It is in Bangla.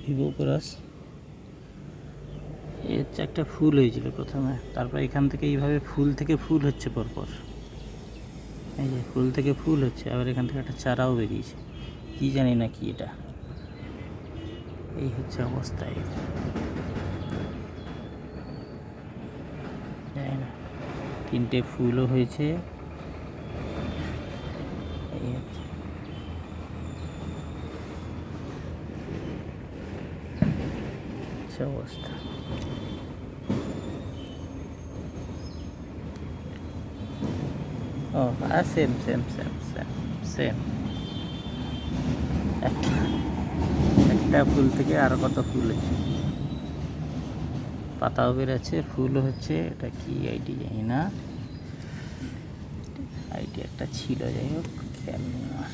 Vivo chorus. এই হচ্ছে একটা ফুল হয়েছিল প্রথমে, তারপর এখান থেকে এইভাবে ফুল থেকে ফুল হচ্ছে পরপর, এই যে ফুল থেকে ফুল হচ্ছে, আবার এখান থেকে একটা চারাও বেরিয়েছে, কি জানি না কি এটা। এই হচ্ছে অবস্থা, জানি না। তিনটে ফুলও হয়েছে, এই হচ্ছে অবস্থা। ও same same same same same, একটা ফুল থেকে আরো কত ফুল হচ্ছে, পাতাও বেরোচ্ছে, ফুলও হচ্ছে। এটা কি আইডি জানি না, আইডি একটা ছিল, যাই হোক খেয়াল নেই আমার।